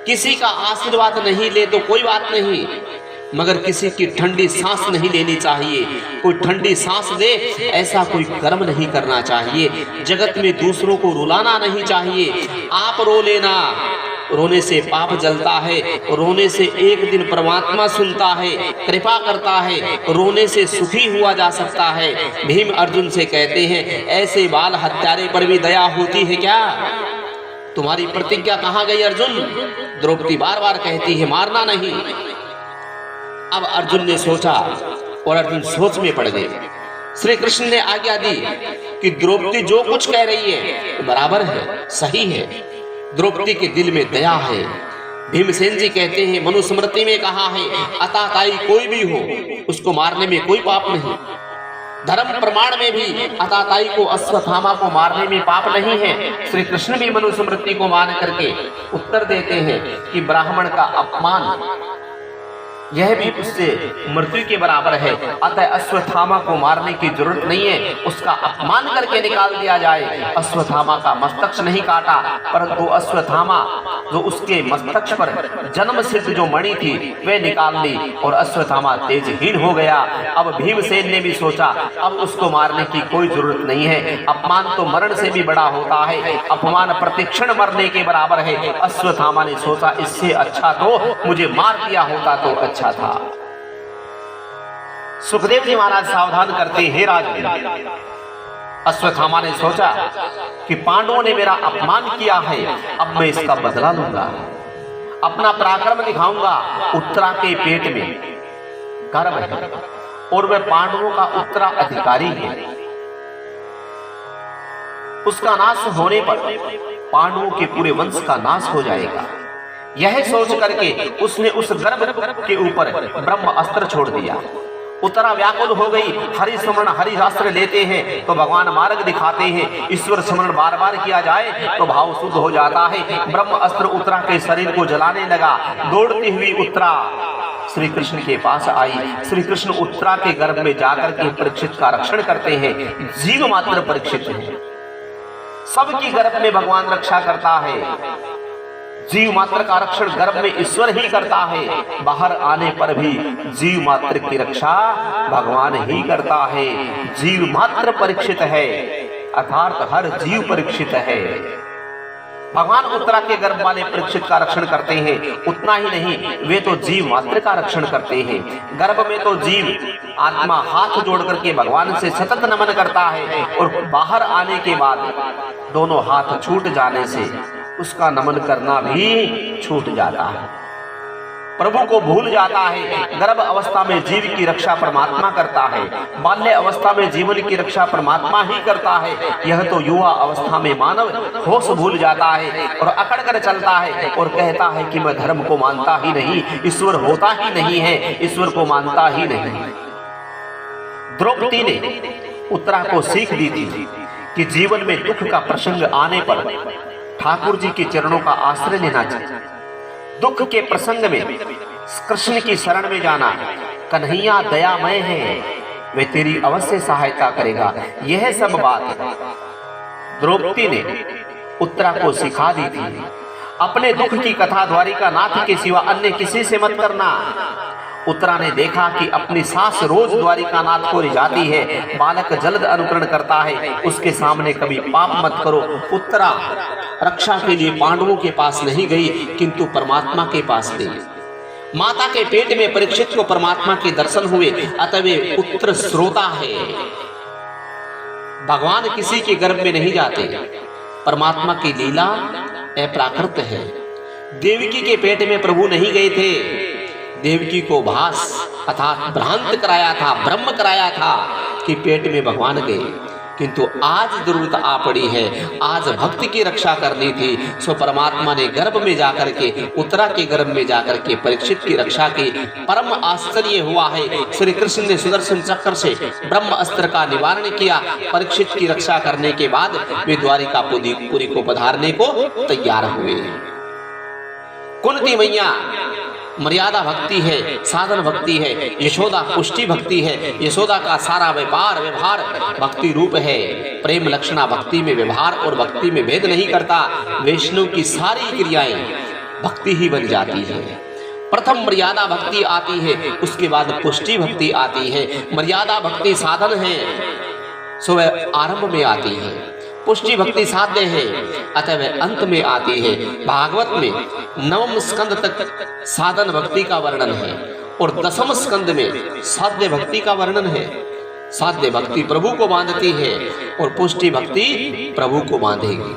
किसी का आशीर्वाद नहीं ले तो कोई बात नहीं, मगर किसी की ठंडी सांस नहीं लेनी चाहिए। कोई ठंडी सांस ले ऐसा कोई कर्म नहीं करना चाहिए। जगत में दूसरों को रुलाना नहीं चाहिए। आप रो लेना, रोने से पाप जलता है, रोने से एक दिन परमात्मा सुनता है, कृपा करता है, रोने से सुखी हुआ जा सकता है। भीम अर्जुन से कहते हैं ऐसे बाल हत्यारे पर भी दया होती है क्या? तुम्हारी प्रतिज्ञा कहाँ गई अर्जुन? द्रौपदी बार बार कहती है मारना नहीं। अब अर्जुन ने सोचा और अर्जुन सोच में पड़ गए। श्री कृष्ण ने आज्ञा दी कि द्रौपदी जो कुछ कह रही है बराबर है, सही है। द्रौपदी के दिल में दया है। भीमसेन जी कहते हैं मनुस्मृति में कहा है अताताई कोई भी हो उसको मारने में कोई पाप नहीं। धर्म प्रमाण में भी अताताई को अश्वत्थामा को मारने में पाप नहीं है। श्री कृष्ण भी मनुस्मृति को मान करके उत्तर देते हैं कि ब्राह्मण का अपमान यह भी उससे मृत्यु के बराबर है। अतः अश्वत्थामा को मारने की जरूरत नहीं है, उसका अपमान करके निकाल दिया जाए। अश्वत्थामा का मस्तक नहीं काटा, परंतु अश्वत्थामा जो उसके मस्तक पर जन्म सिद्ध जो मणि थी वह निकाल ली और अश्वत्थामा तेजहीन हो गया। अब भीमसेन ने भी सोचा अब उसको मारने की कोई जरूरत नहीं है। अपमान तो मरण से भी बड़ा होता है, अपमान प्रतिक्षण मरने के बराबर है। अश्वत्थामा ने सोचा इससे अच्छा तो मुझे मार दिया होता तो अच्छा था। सुखदेव जी महाराज सावधान करते हैं राजन। अश्वत्थामा ने सोचा कि पांडवों ने मेरा अपमान किया है, अब मैं इसका बदला लूंगा, अपना पराक्रम दिखाऊंगा। उत्तरा के पेट में गर्भ है और वह पांडवों का उत्तराधिकारी है। उसका नाश होने पर पांडवों के पूरे वंश का नाश हो जाएगा। यह सोच करके उसने उस गर्भ के ऊपर ब्रह्म अस्त्र छोड़ दिया। उत्तरा व्याकुल हो गई। हरि स्मरण हरि शास्त्र लेते हैं तो भगवान मार्ग दिखाते हैं। ईश्वर स्मरण बार बार किया जाए तो भाव शुद्ध हो जाता है। ब्रह्म अस्त्र उत्तरा के शरीर को जलाने लगा। दौड़ती हुई उत्तरा श्री कृष्ण के पास आई। श्री कृष्ण उत्तरा के गर्भ में जाकर के परीक्षित का रक्षण करते हैं। जीव मात्र परीक्षित है, सबकी गर्भ में भगवान रक्षा करता है। जीव मात्र का रक्षण गर्भ में ईश्वर ही करता है, बाहर आने पर भी जीव मात्र की रक्षा भगवान ही करता है। जीव मात्र परीक्षित है, अर्थात हर जीव परीक्षित है। भगवान उत्तरा के गर्भ वाले परीक्षित का रक्षण करते हैं। उतना ही नहीं, वे तो जीव मात्र का रक्षण करते हैं। गर्भ में तो जीव आत्मा हाथ जोड़ करके भगवान से सतत नमन करता है, और बाहर आने के बाद दोनों हाथ छूट जाने से उसका नमन करना भी छूट जाता है, प्रभु को भूल जाता है। गर्भ अवस्था में जीव की रक्षा परमात्मा करता है, बाल्य अवस्था में जीवन की रक्षा परमात्मा ही करता है। यह तो युवा अवस्था में मानव होश भूल जाता है और अकड़ कर चलता है और कहता है कि मैं धर्म को मानता ही नहीं, ईश्वर होता ही नहीं है, ईश्वर को मानता ही नहीं। द्रौपदी ने उत्तरा को सीख दी थी कि जीवन में दुख का प्रसंग आने पर ठाकुर जी के चरणों का आश्रय लेना चाहिए। दुख के प्रसंग में कृष्ण की शरण में जाना। कन्हैया दयामय है, वे तेरी अवश्य सहायता करेगा। यह सब बात द्रौपदी ने उत्तरा को सिखा दी थी। अपने दुख की कथा द्वारिकानाथ के सिवा अन्य किसी से मत करना। उत्तरा ने देखा कि अपनी सास रोज द्वारिकानाथ को रिझाती है, बालक जल्द अनुकरण करता है, उसके सामने कभी पाप मत करो। उत्तरा रक्षा के लिए पांडवों के पास नहीं गई, किंतु परमात्मा के पास गई। माता के पेट में परीक्षित को परमात्मा के दर्शन हुए, अतः वे उत्तर श्रोता है। भगवान किसी के गर्भ में नहीं जाते, परमात्मा की लीला अप्राकृत है। देवकी के पेट में प्रभु नहीं गए थे, देवकी को भास अर्थात भ्रांत कराया था, भ्रम कराया था कि पेट में भगवान गए। किंतु आज जरूरत आ पड़ी है, आज भक्ति की रक्षा करनी थी, सो परमात्मा ने गर्भ में जाकर के, उत्तरा के गर्भ में जाकर के परीक्षित की रक्षा की। परम आश्चर्य हुआ है, श्री कृष्ण ने सुदर्शन चक्र से ब्रह्म अस्त्र का निवारण किया। परीक्षित की रक्षा करने के बाद वे द्वारिकापुरी को पधारने को तैयार हुए। कुंती मैया मर्यादा भक्ति है, साधन भक्ति है, यशोदा पुष्टि भक्ति है। यशोदा का सारा व्यवहार भक्ति रूप है। प्रेम लक्षणा भक्ति में व्यवहार और भक्ति में भेद नहीं करता। वैष्णव की सारी क्रियाएं भक्ति ही बन जाती है। प्रथम मर्यादा भक्ति आती है, उसके बाद पुष्टि भक्ति आती है। मर्यादा भक्ति साधन है, सो वह आरंभ में आती है। पुष्टि भक्ति साध्य है, अतः वह अंत में आती है। भागवत में 9वें स्कंद तक साधन भक्ति का वर्णन है और 10वें स्कंद में साध्य भक्ति का वर्णन है। साध्य भक्ति प्रभु को बांधती है और पुष्टि भक्ति प्रभु को बांधेगी।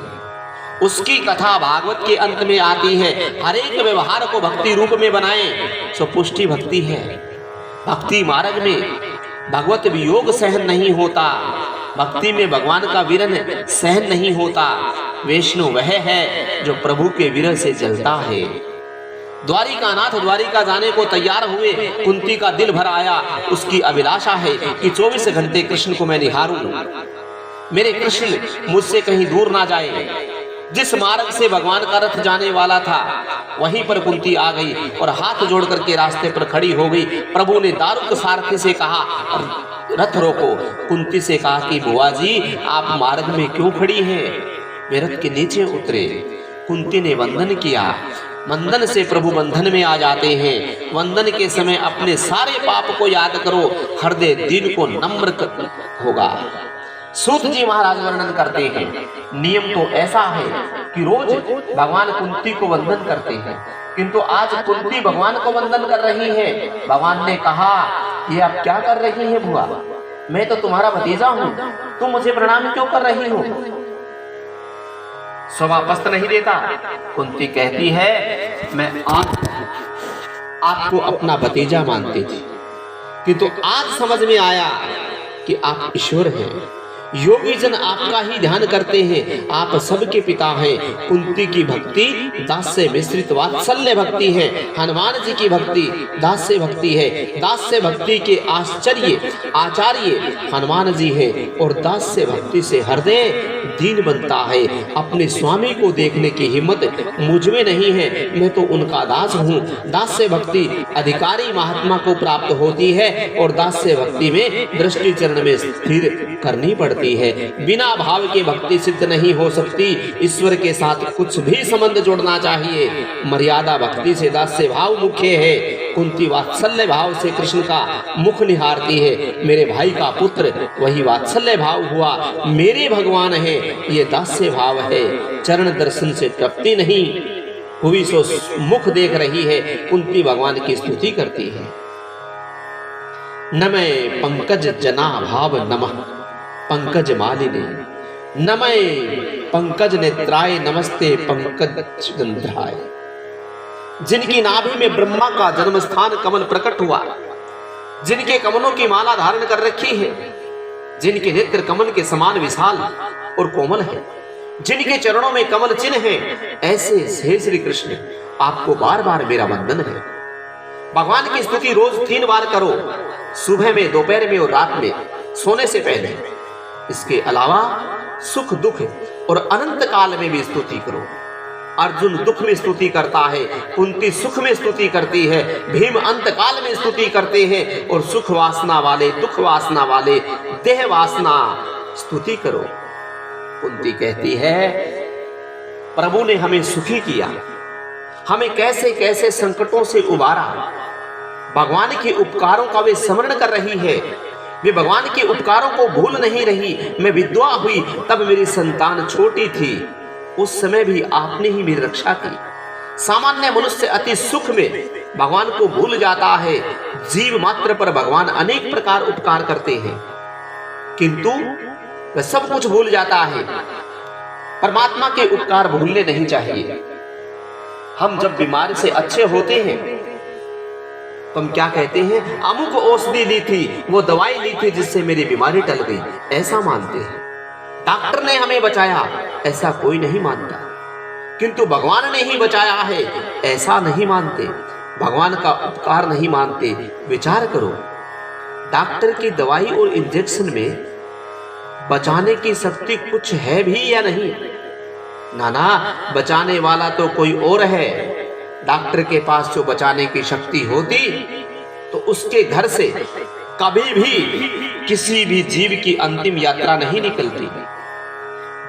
उसकी कथा भागवत के अंत में आती है। हर एक व्यवहार को भक्ति रूप में बनाए, सो पुष्टि भक्ति है। भक्ति मार्ग में भगवत वियोग सहन नहीं होता, भक्ति में भगवान का विरह सहन नहीं होता। वैष्णव वह है जो प्रभु के विरह से जलता है। द्वारिकानाथ द्वारिका जाने को तैयार हुए। कुंती का दिल भर आया, उसकी अभिलाषा है कि 24 घंटे कृष्ण को मैं निहारूं, मेरे कृष्ण मुझसे कहीं दूर ना जाए। जिस मार्ग से भगवान का रथ जाने वाला था, वहीं पर कुंती आ गई और हाथ जोड़ करके रास्ते पर खड़ी हो गई। प्रभु ने दारुक सारथी से कहा, रथ रोको। कुंती से कहा कि बुआ जी, आप मार्ग में क्यों खड़ी हैं? वे रथ के नीचे उतरे। कुंती ने वंदन किया। वंदन से प्रभु बंधन में आ जाते हैं। वंदन के समय अपने सारे पाप को याद करो, हृदय दिल को नम्र होगा। सूत जी महाराज वर्णन करते हैं, नियम तो ऐसा है कि रोज भगवान कुंती को वंदन करते हैं, किंतु आज कुंती भगवान को वंदन कर रही है। भगवान ने कहा, ये आप क्या कर रही है बुआ? मैं तो तुम्हारा भतीजा हूँ, तुम मुझे प्रणाम क्यों कर रही हो? सो वापस नहीं देता। कुंती कहती है, मैं आपको अपना भतीजा मानती थी, किंतु आज समझ में आया कि आप ईश्वर हैं। योगी जन आपका ही ध्यान करते हैं, आप सबके पिता हैं। कुंती की भक्ति दास्य मिश्रित वात्सल्य भक्ति है, हनुमान जी की भक्ति दास्य भक्ति है। दास्य भक्ति के आचार्य हनुमान जी है और दास्य भक्ति से हृदय दीन बनता है। अपने स्वामी को देखने की हिम्मत मुझ में नहीं है, मैं तो उनका दास हूँ। दास्य भक्ति अधिकारी महात्मा को प्राप्त होती है और दास्य भक्ति में दृष्टि चरण में स्थिर करनी पड़ती है। बिना भाव के भक्ति सिद्ध नहीं हो सकती। ईश्वर के साथ कुछ भी संबंध जोड़ना चाहिए। मर्यादा भक्ति से दास्य भाव मुख्य है। कुंती वात्सल्य भाव से कृष्ण का मुख निहारती है। मेरे भाई का पुत्र वही वात्सल्य भाव हुआ, मेरे भगवान है, ये दास्य भाव है। चरण दर्शन से तृप्ति नहीं हुई सो मुख देख रही है। कुंती भगवान की स्तुति करती है। नमः पंकज जनाभाव नमः पंकज मालिनी, नमः पंकज नेत्राय नमस्ते पंकज गंध्राय। जिनकी नाभि में ब्रह्मा का जन्म स्थान कमल प्रकट हुआ, जिनके कमलों की माला धारण कर रखी है, जिनके नेत्र कमल के समान विशाल और कोमल है, जिनके चरणों में कमल चिन्ह है, ऐसे हे श्री कृष्ण आपको बार बार मेरा वंदन है। भगवान की स्तुति रोज 3 बार करो, सुबह में, दोपहर में और रात में सोने से पहले। इसके अलावा सुख दुख और अनंत काल में भी स्तुति करो। अर्जुन दुख में स्तुति करता है, कुंती सुख में स्तुति करती है, भीम अंत काल में स्तुति करते हैं और सुख वासना वाले, दुख वासना वाले, देह वासना स्तुति करो। कुंती कहती है प्रभु ने हमें सुखी किया, हमें कैसे कैसे संकटों से उबारा। भगवान के उपकारों का वे स्मरण कर रही है, वे भगवान के उपकारों को भूल नहीं रही। मैं विधवा हुई तब मेरी संतान छोटी थी, उस समय भी आपने ही मेरी रक्षा की। सामान्य मनुष्य अति सुख में भगवान को भूल जाता है। जीव मात्र पर भगवान अनेक प्रकार उपकार करते हैं, किंतु वह सब कुछ भूल जाता है। परमात्मा के उपकार भूलने नहीं चाहिए। हम जब बीमारी से अच्छे होते हैं तो हम क्या कहते हैं, अमुक औषधि ली थी, वो दवाई ली थी जिससे मेरी बीमारी टल गई, ऐसा मानते हैं। डॉक्टर ने हमें बचाया, ऐसा कोई नहीं मानता। किंतु भगवान ने ही बचाया है, ऐसा नहीं मानते। भगवान का उपकार नहीं मानते। विचार करो, डॉक्टर की दवाई और इंजेक्शन में बचाने की शक्ति कुछ है भी या नहीं? ना, बचाने वाला तो कोई और है। डॉक्टर के पास जो बचाने की शक्ति होती तो उसके घर से कभी भी किसी भी जीव की अंतिम यात्रा नहीं निकलती।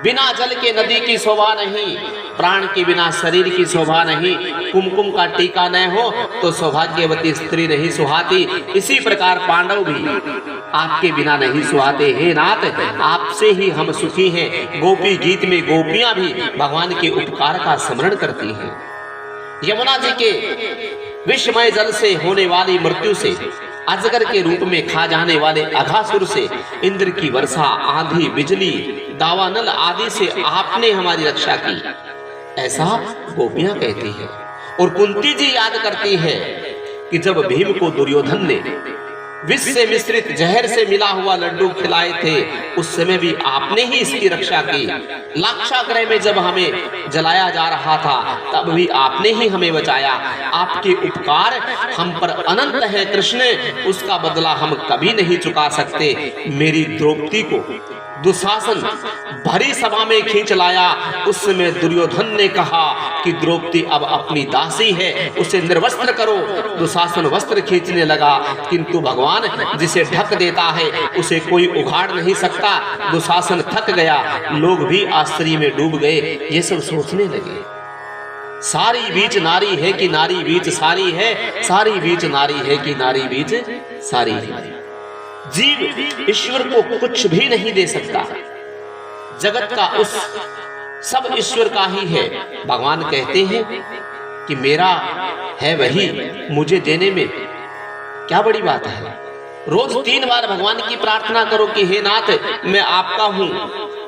बिना जल के नदी की शोभा नहीं, प्राण के बिना शरीर की शोभा नहीं। कुमकुम का टीका न हो तो सौभाग्यवती स्त्री नहीं सुहाती। इसी प्रकार पांडव भी आपके बिना नहीं सुहाते। हे नाथ, आपसे ही हम सुखी हैं। गोपी गीत में गोपियां भी भगवान के उपकार का स्मरण करती हैं। यमुना जी के विषमय जल से होने वाली मृत्यु से, अजगर के रूप में खा जाने वाले अघासुर से, इंद्र की वर्षा, आंधी, बिजली, दावानल आदि से आपने हमारी रक्षा की, ऐसा गोपियां कहती हैं। और कुंती जी याद करती है कि जब भीम को दुर्योधन ने विष से मिश्रित जहर से मिला हुआ लड्डू खिलाए थे, उस समय भी आपने ही इसकी रक्षा की। लाक्षागृह में जब हमें जलाया जा रहा था तब भी आपने ही हमें बचाया। आपके उपकार हम पर अनंत है कृष्ण, उसका बदला हम कभी नहीं चुका सकते। मेरी द्रौपदी को दुशासन भरी सभा में खींच लाया। उस समय दुर्योधन ने कहा कि द्रौपदी अब अपनी दासी है, उसे निर्वस्त्र करो। दुशासन वस्त्र खींचने लगा, किंतु भगवान जिसे ढक देता है उसे कोई उखाड़ नहीं सकता। दुशासन थक गया, लोग भी आश्चर्य में डूब गए। ये सब सोचने लगे, सारी बीच नारी है कि नारी बीच सारी है, सारी बीच नारी है कि नारी बीच सारी है। जीव ईश्वर को कुछ भी नहीं दे सकता। जगत का उस सब ईश्वर का ही है। भगवान कहते हैं कि मेरा है वही, मुझे देने में क्या बड़ी बात है। रोज 3 बार भगवान की प्रार्थना करो कि हे नाथ, मैं आपका हूं,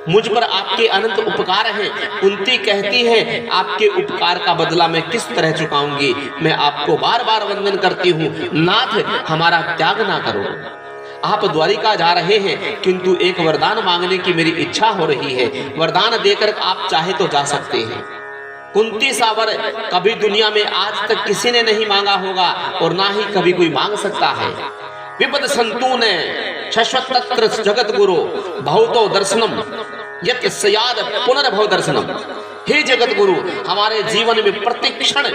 मुझ पर आपके अनंत उपकार हैं। कुंती कहती है आपके उपकार का बदला मैं किस तरह चुकाऊंगी। मैं आपको बार बार वंदन करती हूँ, नाथ हमारा त्याग ना करो। आप द्वारिका जा रहे हैं, किंतु एक वरदान मांगने की मेरी इच्छा हो रही है। वरदान देकर आप चाहे तो जा सकते हैं। कुंती सावर कभी दुनिया में आज तक किसी ने नहीं मांगा होगा और ना ही कभी कोई मांग सकता है। विपद संतु ने शाश्वत तत्र जगत गुरु भवतो दर्शनम यत् सयाद पुनर्भव दर्शनम। हे जगत गुरु, हमारे जीवन में प्रतिक्षण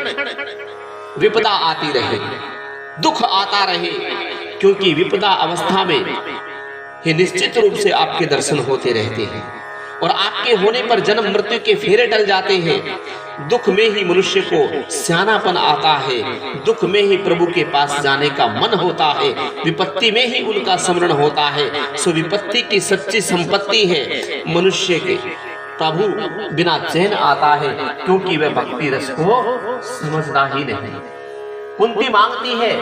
विपदा आती रहे, दुख आता रहे, क्योंकि विपदा अवस्था में ही निश्चित रूप से आपके दर्शन होते रहते हैं और आपके होने पर जन्म मृत्यु के फेरे टल जाते हैं। दुख में ही मनुष्य को सियानापन आता है, दुख में ही प्रभु के पास जाने का मन होता है, विपत्ति में ही उनका स्मरण होता है। सो विपत्ति की सच्ची संपत्ति है मनुष्य के प्रभु बिना चैन आता है, क्योंकि वह भक्ति रस को समझना ही नहीं। कुंती मांगती है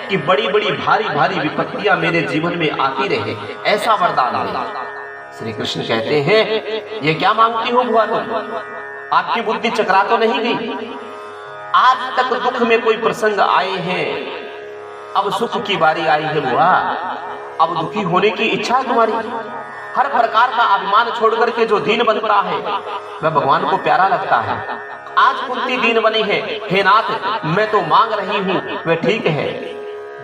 कि बड़ी बड़ी भारी भारी विपत्तियां मेरे जीवन में आती रहे, ऐसा वरदान दे। श्री कृष्ण कहते हैं, ये क्या मांगती हो बुआ तुम? आपकी बुद्धि चकरा तो नहीं गई? आज तक दुख में कोई प्रसंग आए हैं, अब सुख की बारी आई है बुआ। अब दुखी होने की इच्छा है तुम्हारी? हर प्रकार का अभिमान छोड़ करके जो दीन बनता है वह भगवान को प्यारा लगता है। आज कुंती दीन बनी है, हे नाथ मैं तो मांग रही हूं, वह ठीक है।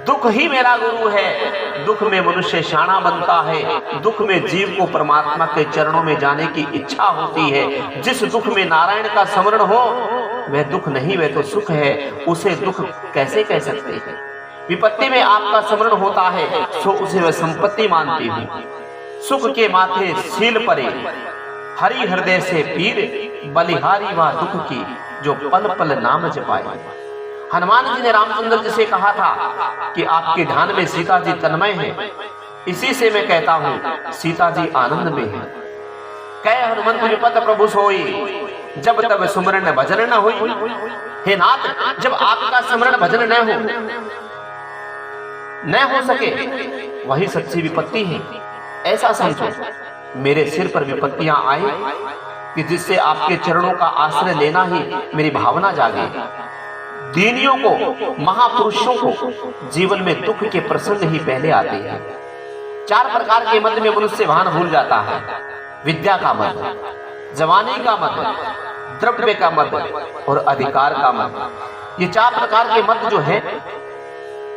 दुख ही मेरा गुरु है, दुख में मनुष्य शाना बनता है, दुख में जीव को परमात्मा के चरणों में जाने की इच्छा होती है। जिस दुख में नारायण का स्मरण हो वह दुख नहीं, वह तो सुख है, उसे दुख कैसे कह सकते हैं? विपत्ति में आपका स्मरण होता है सो उसे वह संपत्ति मानती हूँ। सुख के माथे सील परे, हरि हृदय से पीर, बलिहारी वह दुख की जो पल पल नाम जपाए। हनुमान जी ने रामचंद्र जी से कहा था कि आपके ध्यान में सीता जी तन्मय हैं, इसी से मैं कहता हूँ सीता जी आनंद में हैं। कह हनुमंत विपत प्रभु सोई, जब तब सुमरण भजन न हुई। हे नाथ, जब आपका स्मरण भजन न हो सके वही सच्ची विपत्ति है। ऐसा समझो मेरे सिर पर विपत्तियां आए कि जिससे आपके चरणों का आश्रय लेना ही मेरी भावना जागे। दीनियों को, महापुरुषों को जीवन में दुख के प्रसंग ही पहले आते हैं। 4 प्रकार के मद में मनुष्य भान भूल जाता है। विद्या का मद, जवानी का मद, द्रव्य का मद और अधिकार का मद। ये 4 प्रकार के मद जो है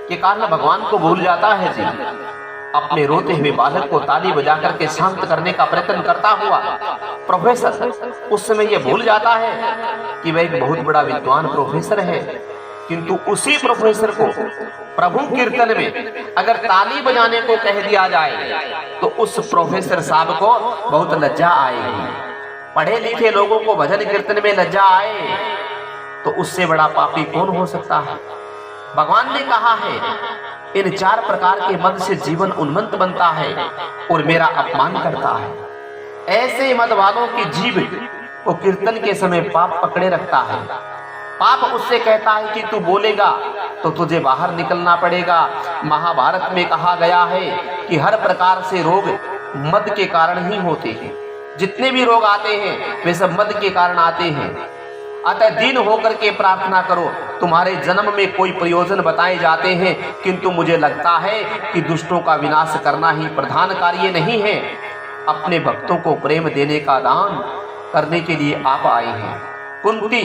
के कारण भगवान को भूल जाता है। जी अपने रोते हुए बालक को ताली बजा करके शांत करने का प्रयत्न करता हुआ प्रोफेसर उस समय यह भूल जाता है कि वह एक बहुत बड़ा विद्वान प्रोफेसर है, किंतु उसी प्रोफेसर को प्रभु कीर्तन में अगर ताली बजाने को कह दिया जाए तो उस प्रोफेसर साहब को बहुत लज्जा आएगी। पढ़े लिखे लोगों को भजन कीर्तन में लज्जा आए तो उससे बड़ा पापी कौन हो सकता है? भगवान ने कहा है इन 4 प्रकार के मद से जीवन उन्मत्त बनता है और मेरा अपमान करता है। ऐसे मद वालों की जीभ को कीर्तन के समय पाप पकड़े रखता है। पाप उससे कहता है कि तू बोलेगा तो तुझे बाहर निकलना पड़ेगा। महाभारत में कहा गया है कि हर प्रकार से रोग मद के कारण ही होते हैं। जितने भी रोग आते हैं वे सब मद के कारण आते हैं। अतः दीन होकर के प्रार्थना करो। तुम्हारे जन्म में कोई प्रयोजन बताए जाते हैं, किंतु मुझे लगता है कि दुष्टों का विनाश करना ही प्रधान कार्य नहीं है। अपने भक्तों को प्रेम देने का दान करने के लिए आप आए हैं। कुंती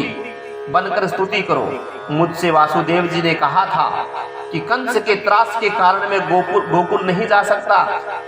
बनकर स्तुति करो। मुझसे वासुदेव जी ने कहा था कि कंस के त्रास के कारण मैं गोकुल नहीं जा सकता,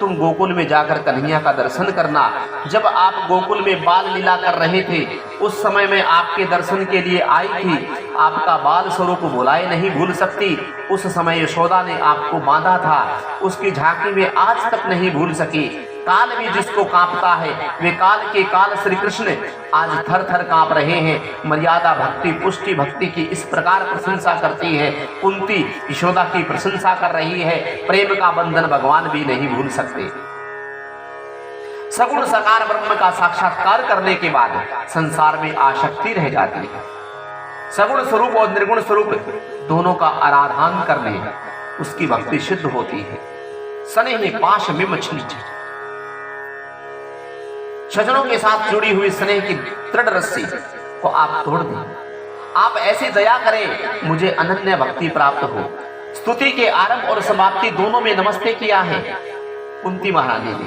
तुम गोकुल में जाकर कन्हैया का दर्शन करना। जब आप गोकुल में बाल लीला कर रहे थे उस समय मैं आपके दर्शन के लिए आई थी। आपका बाल स्वरूप भुलाए नहीं भूल सकती। उस समय यशोदा ने आपको बांधा था, उसकी झांकी में आज तक नहीं भूल सकी। काल भी जिसको कांपता है वे काल के काल श्री कृष्ण आज थर थर कांप रहे हैं। मर्यादा भक्ति पुष्टि भक्ति की इस प्रकार प्रशंसा करती है। कुंती यशोदा की प्रशंसा कर रही है। प्रेम का बंधन भगवान भी नहीं भूल सकते। सगुण साकार ब्रह्म का साक्षात्कार करने के बाद संसार में आसक्ति रह जाती है। सगुण स्वरूप और निर्गुण स्वरूप दोनों का आराधन करने उसकी भक्ति सिद्ध होती है। स्नेह पाश मिम छिंच, सजनों के साथ जुड़ी हुई स्नेह की दृढ़ रस्सी को आप तोड़ दें। आप ऐसी दया करें मुझे अनन्य भक्ति प्राप्त हो। स्तुति के आरंभ और समाप्ति दोनों में नमस्ते किया है कुंती महारानी ने।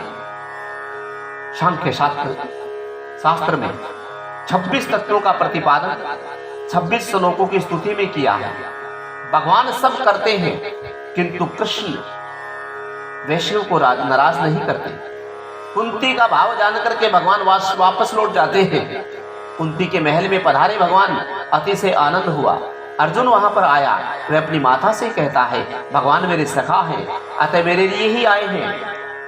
सांख्य शास्त्र में 26 तत्वों का प्रतिपादन 26 श्लोकों की स्तुति में किया है। भगवान सब करते हैं, किंतु कृष्ण वैष्णव को नाराज नहीं करते। कुंती का भाव जानकर के भगवान वापस लौट जाते हैं। कुंती के महल में पधारे भगवान, अति से आनंद हुआ। अर्जुन वहां पर आया, वह अपनी माता से कहता है भगवान मेरे सखा हैं, अतः मेरे लिए ही आए हैं।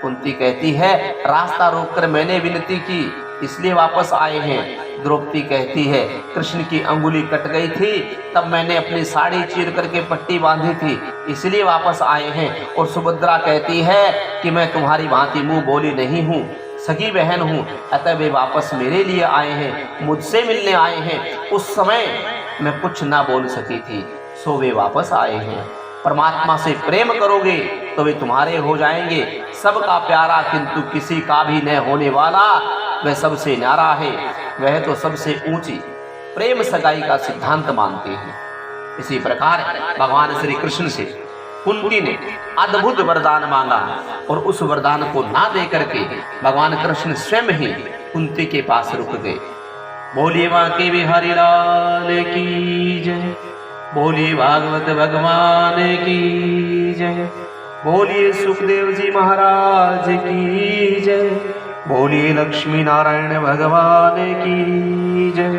कुंती कहती है रास्ता रोककर मैंने विनती की, इसलिए वापस आए हैं। द्रौपदी कहती है कृष्ण की अंगुली कट गई थी, तब मैंने अपनी साड़ी चीर करके पट्टी बांधी थी, इसलिए वापस आए हैं। और सुभद्रा कहती है कि मैं तुम्हारी भांति मुंह बोली नहीं हूँ, सगी बहन हूँ, अतः वे वापस मेरे लिए आए हैं, मुझसे मिलने आए हैं। उस समय मैं कुछ ना बोल सकी थी, सो वे वापस आए हैं। परमात्मा से प्रेम करोगे तो वे तुम्हारे हो जाएंगे। सबका प्यारा किंतु किसी का भी न होने वाला, वह सबसे न्यारा है, वह तो सबसे ऊंची प्रेम सगाई का सिद्धांत मानते हैं। इसी प्रकार भगवान श्री कृष्ण से कुंती ने अद्भुत वरदान मांगा और उस वरदान को ना दे करके भगवान कृष्ण स्वयं ही कुंती के पास रुक गए। बोलिए बांके बिहारी लाल की जय, बोलिए भागवत भगवान की जय, बोलिए सुखदेव जी महाराज की जय, बोलिए लक्ष्मी नारायण भगवान की जय।